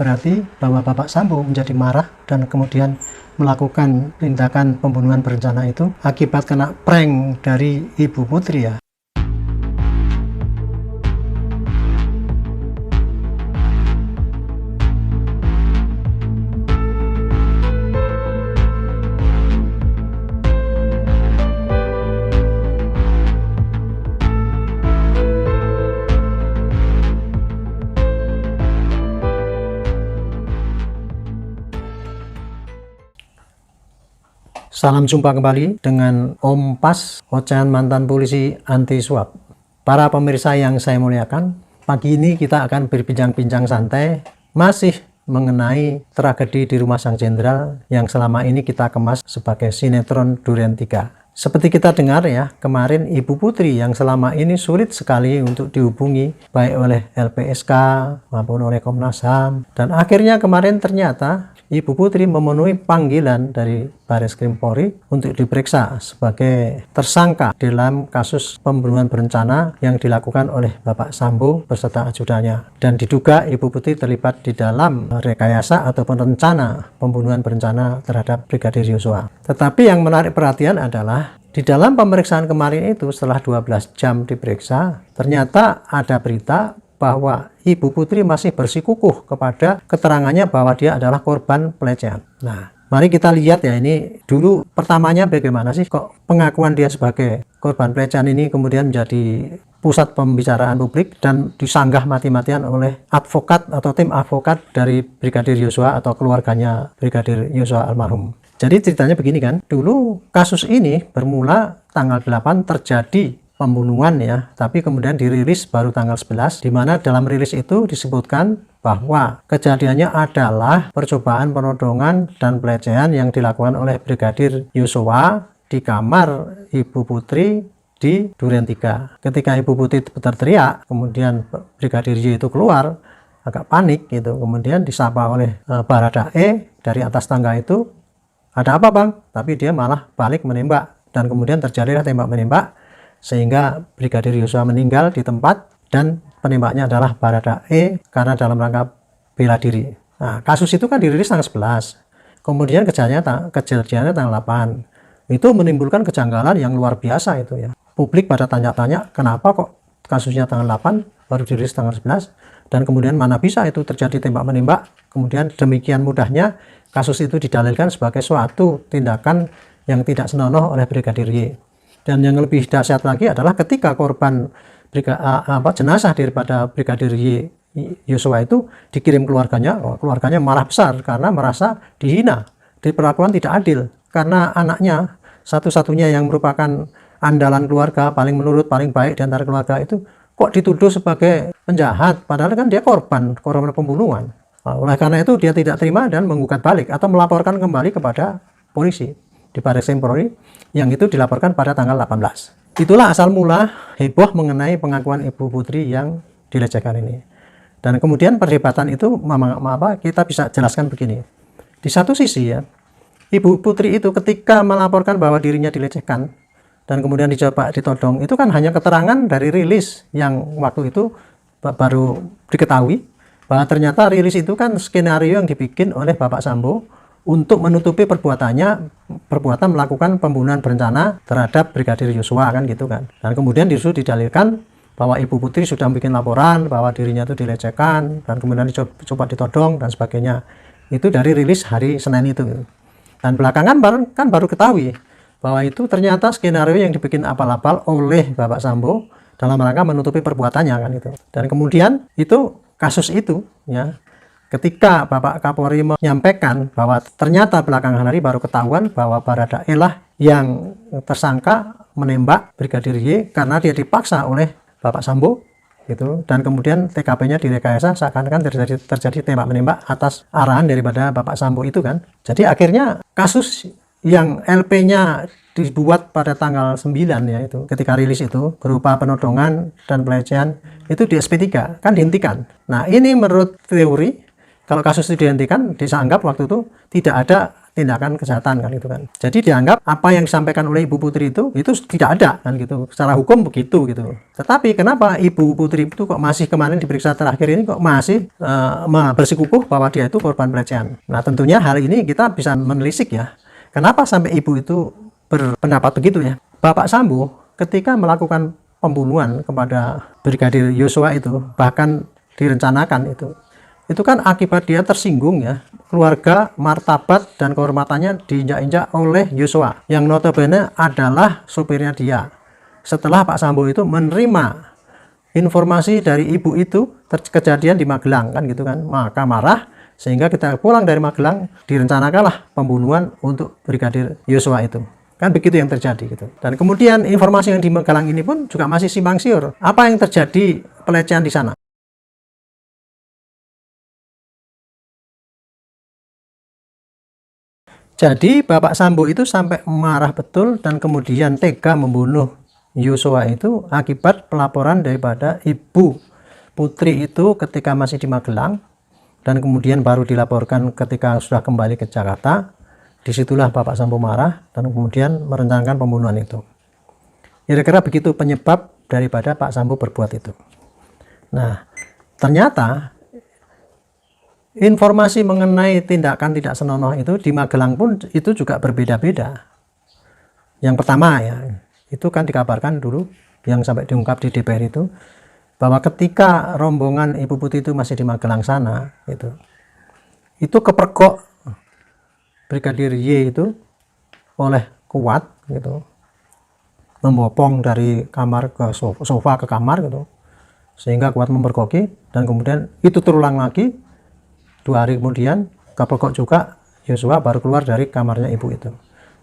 berarti bahwa Bapak Sambo menjadi marah dan kemudian melakukan tindakan pembunuhan berencana itu akibat kena prank dari Ibu Putri ya. Salam jumpa kembali dengan Om Pas, ocehan mantan polisi anti suap. Para pemirsa yang saya muliakan, pagi ini kita akan berbincang-bincang santai masih mengenai tragedi di Rumah Sang Jenderal yang selama ini kita kemas sebagai sinetron Duren 3. Seperti kita dengar ya, kemarin Ibu Putri yang selama ini sulit sekali untuk dihubungi baik oleh LPSK maupun oleh Komnas HAM, dan akhirnya kemarin ternyata Ibu Putri memenuhi panggilan dari Barreskrim Polri untuk diperiksa sebagai tersangka dalam kasus pembunuhan berencana yang dilakukan oleh Bapak Sambo beserta ajudannya. Dan diduga Ibu Putri terlibat di dalam rekayasa ataupun rencana pembunuhan berencana terhadap Brigadir Yosua. Tetapi yang menarik perhatian adalah di dalam pemeriksaan kemarin itu setelah 12 jam diperiksa, ternyata ada berita bahwa Ibu Putri masih bersikukuh kepada keterangannya bahwa dia adalah korban pelecehan. Nah, mari kita lihat ya, ini dulu pertamanya bagaimana sih kok pengakuan dia sebagai korban pelecehan ini kemudian menjadi pusat pembicaraan publik dan disanggah mati-matian oleh advokat atau tim advokat dari Brigadir Yosua atau keluarganya Brigadir Yosua almarhum. Jadi ceritanya begini kan, dulu kasus ini bermula tanggal 8 terjadi pembunuhan ya, tapi kemudian dirilis baru tanggal 11, di mana dalam rilis itu disebutkan bahwa kejadiannya adalah percobaan penodongan dan pelecehan yang dilakukan oleh Brigadir Yosua di kamar Ibu Putri di Duren 3. Ketika Ibu Putri berteriak, kemudian Brigadir Y itu keluar agak panik gitu, kemudian disapa oleh Baradae dari atas tangga itu, "Ada apa bang?" Tapi dia malah balik menembak, dan kemudian terjadilah tembak menembak sehingga Brigadir Yosua meninggal di tempat, dan penembaknya adalah Baradae karena dalam rangka bela diri. Nah, kasus itu kan dirilis tanggal 11, kemudian kejadiannya tanggal 8. Itu menimbulkan kejanggalan yang luar biasa itu ya. Publik pada tanya-tanya kenapa kok kasusnya tanggal 8 baru dirilis tanggal 11, dan kemudian mana bisa itu terjadi tembak menembak. Kemudian demikian mudahnya kasus itu didalilkan sebagai suatu tindakan yang tidak senonoh oleh Brigadir Y. Dan yang lebih dahsyat lagi adalah ketika korban jenazah daripada Brigadir Yosua itu dikirim keluarganya, keluarganya marah besar karena merasa dihina, diperlakukan tidak adil, karena anaknya satu-satunya yang merupakan andalan keluarga, paling menurut, paling baik di antara keluarga itu kok dituduh sebagai penjahat, padahal kan dia korban pembunuhan. Oleh karena itu dia tidak terima dan menggugat balik atau melaporkan kembali kepada polisi di Barreskrim Polri, yang itu dilaporkan pada tanggal 18. Itulah asal mula heboh mengenai pengakuan Ibu Putri yang dilecehkan ini. Dan kemudian perdebatan itu kita bisa jelaskan begini. Di satu sisi ya, Ibu Putri itu ketika melaporkan bahwa dirinya dilecehkan dan kemudian dicoba ditodong, itu kan hanya keterangan dari rilis yang waktu itu baru diketahui bahwa ternyata rilis itu kan skenario yang dibikin oleh Bapak Sambo untuk menutupi perbuatan melakukan pembunuhan berencana terhadap Brigadir Yosua kan gitu kan. Dan kemudian disuruh didalilkan bahwa Ibu Putri sudah bikin laporan bahwa dirinya itu dilecehkan dan kemudian dicoba ditodong dan sebagainya. Itu dari rilis hari Senin itu. Dan belakangan baru ketahui bahwa itu ternyata skenario yang dibikin apal-apal oleh Bapak Sambo dalam rangka menutupi perbuatannya kan itu. Dan kemudian itu kasus itu ya, ketika Bapak Kapolri menyampaikan bahwa ternyata belakangan hari baru ketahuan bahwa Baradae lah yang tersangka menembak Brigadir Y karena dia dipaksa oleh Bapak Sambo gitu, dan kemudian TKP-nya direkayasa seakan-akan terjadi tembak menembak atas arahan daripada Bapak Sambo itu kan. Jadi akhirnya kasus yang LP-nya dibuat pada tanggal 9 ya, itu ketika rilis itu berupa penodongan dan pelecehan itu di SP3 kan dihentikan. Nah, ini menurut teori Kalau kasus itu dihentikan, dianggap waktu itu tidak ada tindakan kejahatan kan itu kan. Jadi dianggap apa yang disampaikan oleh Ibu Putri itu tidak ada kan gitu. Secara hukum begitu gitu. Tetapi kenapa Ibu Putri itu kok masih kemarin diperiksa terakhir ini kok masih bersikukuh bahwa dia itu korban pelecehan. Nah, tentunya hal ini kita bisa menelisik ya. Kenapa sampai Ibu itu berpendapat begitu ya. Bapak Sambo ketika melakukan pembunuhan kepada Brigadir Yosua itu bahkan direncanakan itu kan akibat dia tersinggung ya, keluarga, martabat dan kehormatannya diinjak-injak oleh Yosua yang notabene adalah sopirnya dia. Setelah Pak Sambo itu menerima informasi dari ibu itu kejadian di Magelang kan gitu kan, maka marah sehingga kita pulang dari Magelang direncanakanlah pembunuhan untuk Brigadir Yosua itu. Kan begitu yang terjadi gitu. Dan kemudian informasi yang di Magelang ini pun juga masih simpang siur. Apa yang terjadi pelecehan di sana? Jadi Bapak Sambo itu sampai marah betul dan kemudian tega membunuh Yosua itu akibat pelaporan daripada Ibu Putri itu ketika masih di Magelang dan kemudian baru dilaporkan ketika sudah kembali ke Jakarta. Disitulah Bapak Sambo marah dan kemudian merencanakan pembunuhan itu. Kira-kira begitu penyebab daripada Pak Sambo berbuat itu. Nah, ternyata informasi mengenai tindakan tidak senonoh itu di Magelang pun itu juga berbeda-beda. Yang pertama ya, itu kan dikabarkan dulu yang sampai diungkap di DPR itu bahwa ketika rombongan Ibu Putri itu masih di Magelang sana itu kepergok Brigadir Y itu oleh Kuat gitu, membopong dari kamar ke sofa ke kamar gitu, sehingga Kuat mempergoki dan kemudian itu terulang lagi 2 hari kemudian kepergok juga Yosua baru keluar dari kamarnya ibu itu,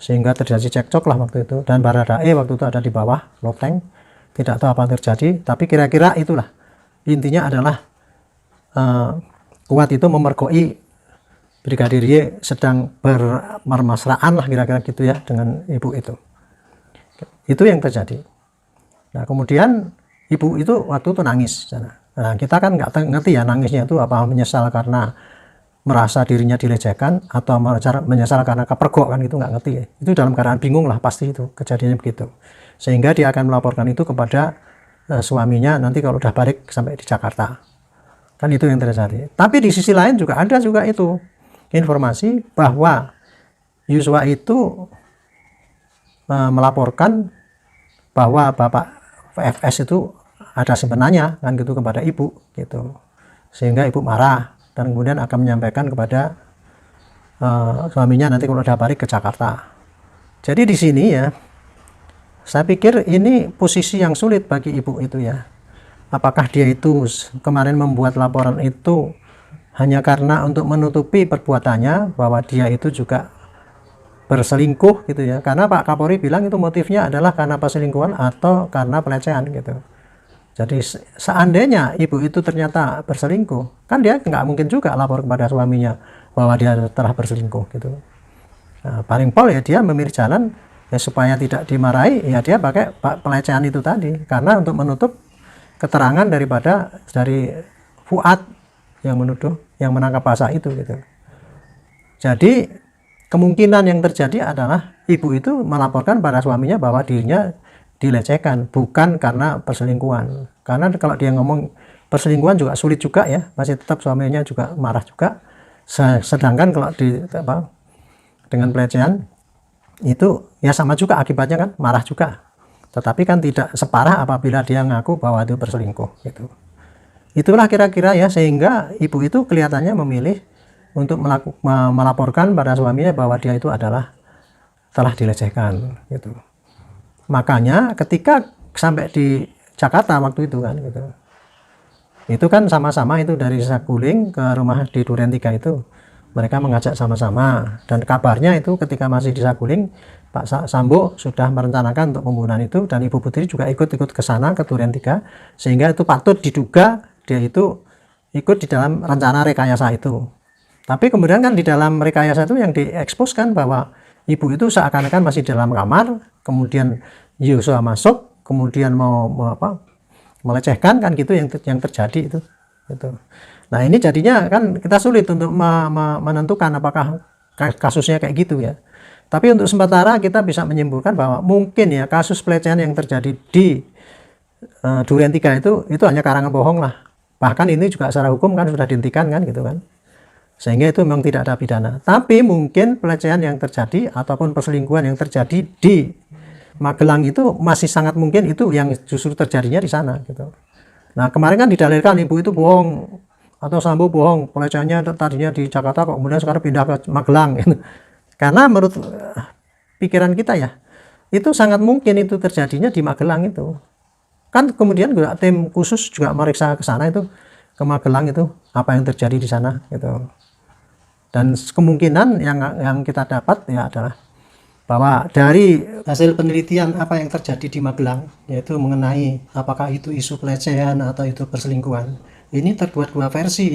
sehingga terjadi cekcok lah waktu itu. Dan Baradae waktu itu ada di bawah loteng, tidak tahu apa yang terjadi, tapi kira-kira itulah intinya adalah Kuat itu memergoi Brigadir Y sedang bermesraan lah kira-kira gitu ya dengan ibu itu yang terjadi. Nah kemudian ibu itu waktu itu nangis. Nah kita kan nggak ngerti ya nangisnya itu apa menyesal karena merasa dirinya dilecehkan atau menyesal karena kepergok kan, itu nggak ngerti ya. Itu dalam keadaan bingung lah pasti itu kejadiannya begitu, sehingga dia akan melaporkan itu kepada suaminya nanti kalau udah balik sampai di Jakarta kan, itu yang terjadi. Tapi di sisi lain juga ada juga itu informasi bahwa Yosua itu melaporkan bahwa Bapak FS itu ada simpenannya kan gitu kepada ibu gitu, sehingga ibu marah dan kemudian akan menyampaikan kepada suaminya nanti kalau udah balik ke Jakarta. Jadi di sini ya saya pikir ini posisi yang sulit bagi ibu itu ya. Apakah dia itu kemarin membuat laporan itu hanya karena untuk menutupi perbuatannya bahwa dia itu juga berselingkuh gitu ya, karena Pak Kapolri bilang itu motifnya adalah karena perselingkuhan atau karena pelecehan gitu. Jadi seandainya ibu itu ternyata berselingkuh, kan dia nggak mungkin juga lapor kepada suaminya bahwa dia telah berselingkuh gitu. Nah, paling pol ya dia memilih jalan ya supaya tidak dimarahi, ya dia pakai pelecehan itu tadi karena untuk menutup keterangan dari Fuad yang menuduh, yang menangkap basah itu gitu. Jadi kemungkinan yang terjadi adalah ibu itu melaporkan pada suaminya bahwa dirinya dilecehkan, bukan karena perselingkuhan. Karena kalau dia ngomong perselingkuhan juga sulit juga ya, masih tetap suaminya juga marah juga. Sedangkan kalau dengan pelecehan itu ya sama juga akibatnya kan, marah juga. Tetapi kan tidak separah apabila dia ngaku bahwa itu berselingkuh gitu. Itulah kira-kira ya, sehingga ibu itu kelihatannya memilih untuk melaporkan pada suaminya bahwa dia itu adalah telah dilecehkan gitu. Makanya ketika sampai di Jakarta waktu itu kan gitu, itu kan sama-sama itu dari Saguling ke rumah di Duren 3 itu mereka mengajak sama-sama, dan kabarnya itu ketika masih di Saguling Pak Sambo sudah merencanakan untuk pembunuhan itu, dan Ibu Putri juga ikut ke sana ke Duren 3, sehingga itu patut diduga dia itu ikut di dalam rencana rekayasa itu. Tapi kemudian kan di dalam rekayasa itu yang diekspos kan bahwa ibu itu seakan-akan masih dalam kamar, kemudian Yosua masuk, kemudian mau melecehkan kan gitu yang terjadi itu. Nah ini jadinya kan kita sulit untuk menentukan apakah kasusnya kayak gitu ya. Tapi untuk sementara kita bisa menyimpulkan bahwa mungkin ya kasus pelecehan yang terjadi di Duren 3 itu hanya karangan bohong lah. Bahkan ini juga secara hukum kan sudah dihentikan kan gitu kan. Sehingga itu memang tidak ada pidana. Tapi mungkin pelecehan yang terjadi ataupun perselingkuhan yang terjadi di Magelang itu masih sangat mungkin itu yang justru terjadinya di sana gitu. Nah kemarin kan didalilkan ibu itu bohong atau Sambo bohong, pelecehannya tadinya di Jakarta kok kemudian sekarang pindah ke Magelang gitu. Karena menurut pikiran kita ya itu sangat mungkin itu terjadinya di Magelang itu. Kan kemudian juga tim khusus juga meriksa ke sana itu, ke Magelang itu apa yang terjadi di sana gitu. Dan kemungkinan yang kita dapat ya adalah bahwa dari hasil penelitian apa yang terjadi di Magelang, yaitu mengenai apakah itu isu pelecehan atau itu perselingkuhan, ini terbuat dua versi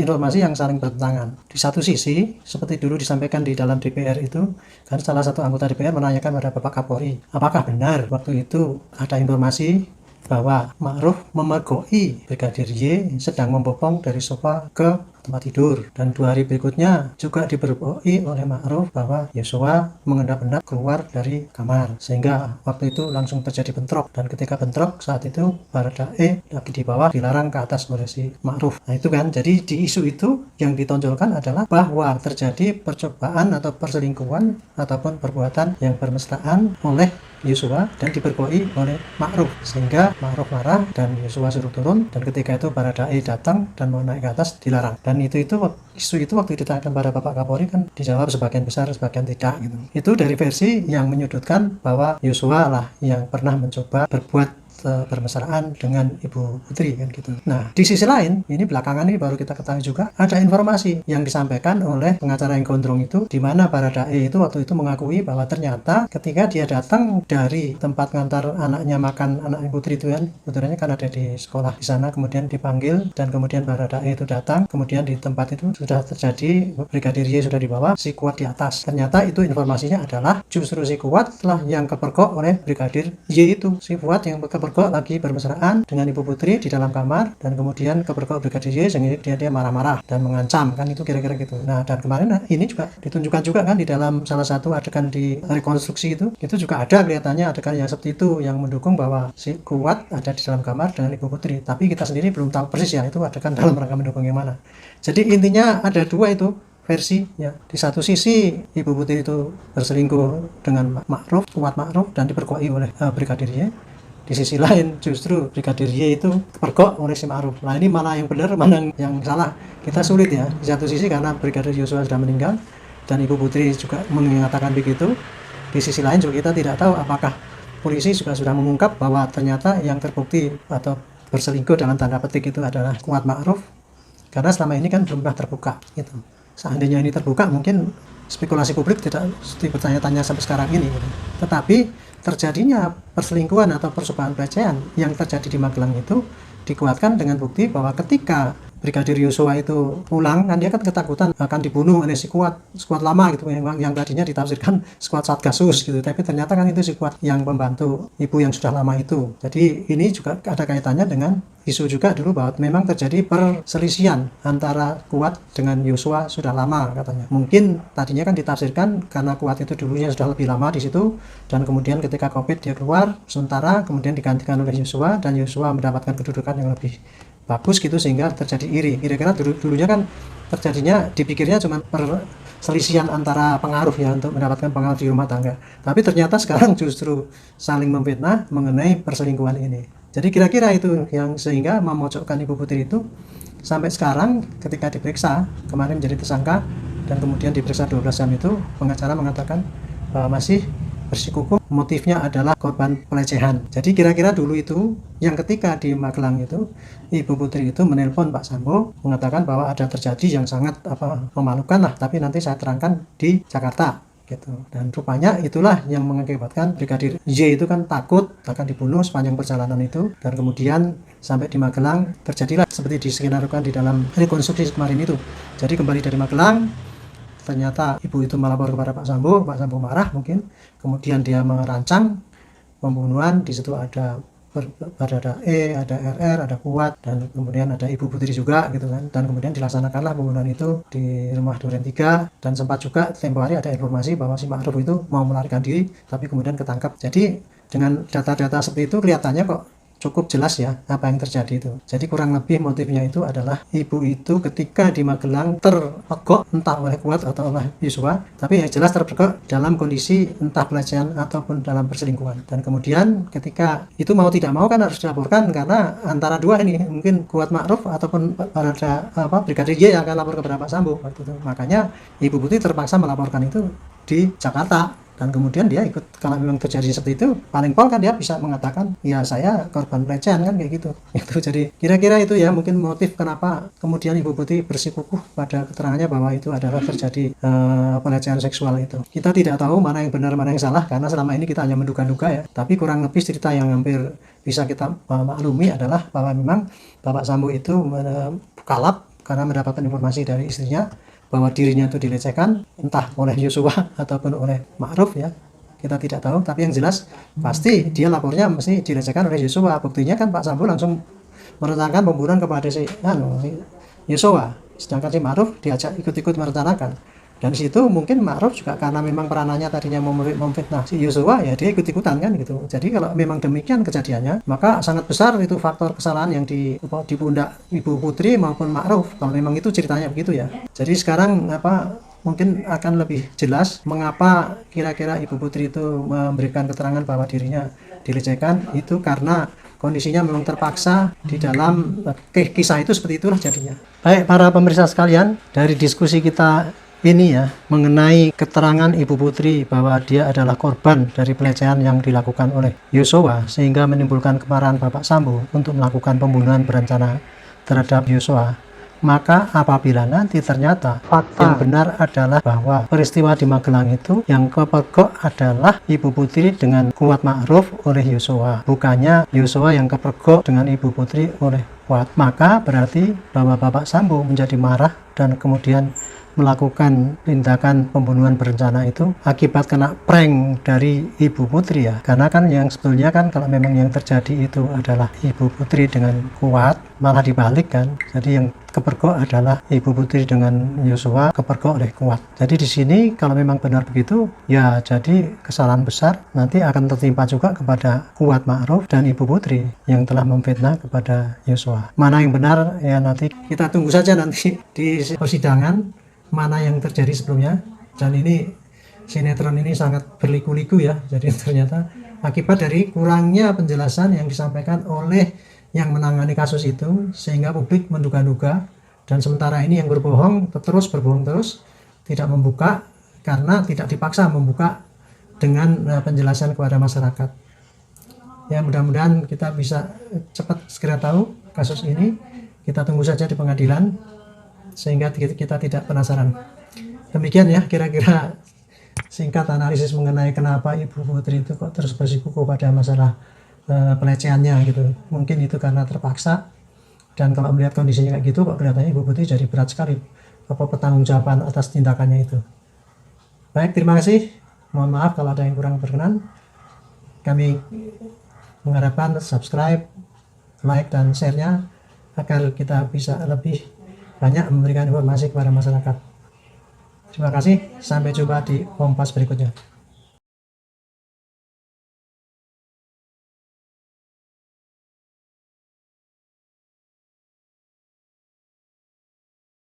informasi yang saling bertentangan. Di satu sisi, seperti dulu disampaikan di dalam DPR itu, kan salah satu anggota DPR menanyakan pada Bapak Kapolri, apakah benar waktu itu ada informasi bahwa Ma'ruf memergoki Brigadir Y sedang membopong dari sofa ke tempat tidur, dan 2 hari berikutnya juga dipergoki oleh Ma'ruf bahwa Yosua mengendap-endap keluar dari kamar, sehingga waktu itu langsung terjadi bentrok, dan ketika bentrok saat itu Baradae lagi di bawah dilarang ke atas oleh si Ma'ruf. Nah itu kan, jadi di isu itu yang ditonjolkan adalah bahwa terjadi percobaan atau perselingkuhan ataupun perbuatan yang bermesraan oleh Yosua dan dipergoki oleh Ma'ruf, sehingga Ma'ruf marah dan Yosua suruh turun, dan ketika itu Baradae datang dan mau naik ke atas dilarang. Dan isu itu waktu ditanyakan pada Bapak Kapolri kan dijawab sebagian besar, sebagian tidak gitu. Itu dari versi yang menyudutkan bahwa Yosua lah yang pernah mencoba berbuat bermesraan dengan Ibu Putri kan gitu. Nah di sisi lain ini belakangan ini baru kita ketahui juga ada informasi yang disampaikan oleh pengacara yang gondrong itu, di mana Baradae itu waktu itu mengakui bahwa ternyata ketika dia datang dari tempat ngantar anaknya makan, anak Ibu Putri itu kan, putranya kan ada di sekolah di sana, kemudian dipanggil dan kemudian Baradae itu datang, kemudian di tempat itu sudah terjadi Brigadir Y sudah dibawa, si Kuat di atas. Ternyata itu informasinya adalah justru si Kuat lah yang kepergok oleh Brigadir Y itu, si Kuat yang kepergok lagi bermesraan dengan Ibu Putri di dalam kamar, dan kemudian kepergok Brigadir Y sehingga dia marah-marah dan mengancam kan, itu kira-kira gitu. Nah dan kemarin ini juga ditunjukkan juga kan di dalam salah satu adegan di rekonstruksi itu juga ada kelihatannya adegan yang seperti itu yang mendukung bahwa si Kuat ada di dalam kamar dengan Ibu Putri, tapi kita sendiri belum tahu persis ya itu adegan dalam rangka mendukung yang mana. Jadi intinya ada dua itu versi ya. Di satu sisi Ibu Putri itu berselingkuh dengan Ma'ruf, Kuat Ma'ruf, dan dipergoki oleh Brigadir Y. Di sisi lain justru Brigadir Y itu kepergok oleh si Ma'ruf. Nah ini mana yang benar, mana yang salah, kita sulit ya. Di satu sisi karena Brigadir Yosua sudah meninggal dan Ibu Putri juga mengatakan begitu. Di sisi lain juga kita tidak tahu apakah polisi juga sudah mengungkap bahwa ternyata yang terbukti atau berselingkuh dalam tanda petik itu adalah Kuat Ma'ruf, karena selama ini kan belum pernah terbuka gitu. Seandainya ini terbuka mungkin spekulasi publik tidak bertanya-tanya sampai sekarang ini gitu. Tetapi terjadinya perselingkuhan atau percobaan pelecehan yang terjadi di Magelang itu dikuatkan dengan bukti bahwa ketika Brigadir Yosua itu pulang kan dia kan ketakutan akan dibunuh oleh si Kuat lama gitu, yang tadinya ditafsirkan Kuat Satgasus gitu, tapi ternyata kan itu si Kuat yang membantu ibu yang sudah lama itu. Jadi ini juga ada kaitannya dengan isu juga dulu bahwa memang terjadi perselisihan antara Kuat dengan Yosua sudah lama katanya. Mungkin tadinya kan ditafsirkan karena Kuat itu dulunya sudah lebih lama di situ, dan kemudian ketika Covid dia keluar sementara, kemudian digantikan oleh Yosua, dan Yosua mendapatkan kedudukan yang lebih bagus gitu sehingga terjadi iri. Kira-kira dulunya kan terjadinya dipikirnya cuma perselisihan antara pengaruh ya untuk mendapatkan pengaruh di rumah tangga. Tapi ternyata sekarang justru saling memfitnah mengenai perselingkuhan ini. Jadi kira-kira itu yang sehingga memojokkan Ibu Putri itu sampai sekarang ketika diperiksa kemarin menjadi tersangka dan kemudian diperiksa 12 jam itu, pengacara mengatakan bahwa masih bersikukuh motifnya adalah korban pelecehan. Jadi kira-kira dulu itu yang ketika di Magelang itu Ibu Putri itu menelpon Pak Sambo mengatakan bahwa ada terjadi yang sangat memalukan lah, tapi nanti saya terangkan di Jakarta gitu. Dan rupanya itulah yang mengakibatkan Brigadir Y itu kan takut akan dibunuh sepanjang perjalanan itu, dan kemudian sampai di Magelang terjadilah seperti diskenariokan di dalam rekonstruksi kemarin itu. Jadi kembali dari Magelang ternyata ibu itu melapor kepada Pak Sambo marah mungkin, kemudian dia merancang pembunuhan. Di situ ada Baradae, ada RR, ada Kuat, dan kemudian ada Ibu Putri juga gitu kan. Dan kemudian dilaksanakanlah pembunuhan itu di rumah Duren 3, dan sempat juga tempo hari ada informasi bahwa si Ma'ruf itu mau melarikan diri tapi kemudian ketangkap. Jadi dengan data-data seperti itu kelihatannya kok cukup jelas ya apa yang terjadi itu. Jadi kurang lebih motifnya itu adalah ibu itu ketika di Magelang terpegok entah oleh Kuat atau oleh Yosua, tapi yang jelas terpegok dalam kondisi entah pelecehan ataupun dalam perselingkuhan. Dan kemudian ketika itu mau tidak mau kan harus dilaporkan, karena antara dua ini mungkin Kuat Ma'ruf ataupun Brigadir Y yang akan lapor kepada Pak Sambo waktu itu. Makanya Ibu Putri terpaksa melaporkan itu di Jakarta. Dan kemudian dia ikut, kalau memang terjadi seperti itu, paling pol kan dia bisa mengatakan, ya saya korban pelecehan kan kayak gitu. Itu jadi kira-kira itu ya mungkin motif kenapa kemudian Ibu Putri bersikukuh pada keterangannya bahwa itu adalah terjadi pelecehan seksual itu. Kita tidak tahu mana yang benar mana yang salah, karena selama ini kita hanya menduga-duga ya. Tapi kurang lebih cerita yang hampir bisa kita maklumi adalah bahwa memang Bapak Sambo itu kalap karena mendapatkan informasi dari istrinya bahwa dirinya itu dilecehkan entah oleh Yosua ataupun oleh Ma'ruf ya, kita tidak tahu, tapi yang jelas pasti dia lapornya mesti dilecehkan oleh Yosua. Buktinya kan Pak Sambo langsung merencanakan pembunuhan kepada si Yosua, sedangkan si Ma'ruf diajak ikut-ikut merencanakan. Dan situ mungkin Ma'ruf juga karena memang peranannya tadinya memfitnah si Yosua, ya dia ikut-ikutan kan gitu. Jadi kalau memang demikian kejadiannya, maka sangat besar itu faktor kesalahan yang di pundak Ibu Putri maupun Ma'ruf, kalau memang itu ceritanya begitu ya. Jadi sekarang mungkin akan lebih jelas mengapa kira-kira Ibu Putri itu memberikan keterangan bahwa dirinya dilecehkan, itu karena kondisinya memang terpaksa di dalam kisah itu seperti itulah jadinya. Baik para pemirsa sekalian, dari diskusi kita ini ya mengenai keterangan Ibu Putri bahwa dia adalah korban dari pelecehan yang dilakukan oleh Yosua sehingga menimbulkan kemarahan Bapak Sambo untuk melakukan pembunuhan berencana terhadap Yosua, maka apabila nanti ternyata fakta yang benar adalah bahwa peristiwa di Magelang itu yang kepergok adalah Ibu Putri dengan Kuat Ma'ruf oleh Yosua, bukannya Yosua yang kepergok dengan Ibu Putri oleh Kuat, maka berarti bahwa Bapak Sambo menjadi marah dan kemudian melakukan tindakan pembunuhan berencana itu akibat kena prank dari Ibu Putri ya. Karena kan yang sebetulnya kan kalau memang yang terjadi itu adalah Ibu Putri dengan Kuat, malah dibalik kan. Jadi yang kepergok adalah Ibu Putri dengan Yosua, kepergok oleh Kuat. Jadi di sini kalau memang benar begitu ya, jadi kesalahan besar nanti akan tertimpa juga kepada Kuat Ma'ruf dan Ibu Putri yang telah memfitnah kepada Yosua. Mana yang benar ya nanti kita tunggu saja nanti di persidangan mana yang terjadi sebelumnya. Dan ini sinetron ini sangat berliku-liku ya. Jadi ternyata akibat dari kurangnya penjelasan yang disampaikan oleh yang menangani kasus itu sehingga publik menduga-duga, dan sementara ini yang berbohong terus tidak membuka karena tidak dipaksa membuka dengan penjelasan kepada masyarakat. Ya mudah-mudahan kita bisa cepat segera tahu kasus ini. Kita tunggu saja di pengadilan sehingga kita tidak penasaran. Demikian ya kira-kira singkat analisis mengenai kenapa Ibu Putri itu kok terus bersikukuh pada masalah pelecehannya gitu. Mungkin itu karena terpaksa, dan kalau melihat kondisinya kayak gitu kok kelihatannya Ibu Putri jadi berat sekali pertanggungjawaban atas tindakannya itu. Baik, terima kasih. Mohon maaf kalau ada yang kurang berkenan. Kami mengharapkan subscribe, like, dan share-nya agar kita bisa lebih banyak memberikan informasi kepada masyarakat. Terima kasih, sampai jumpa di Kompas berikutnya.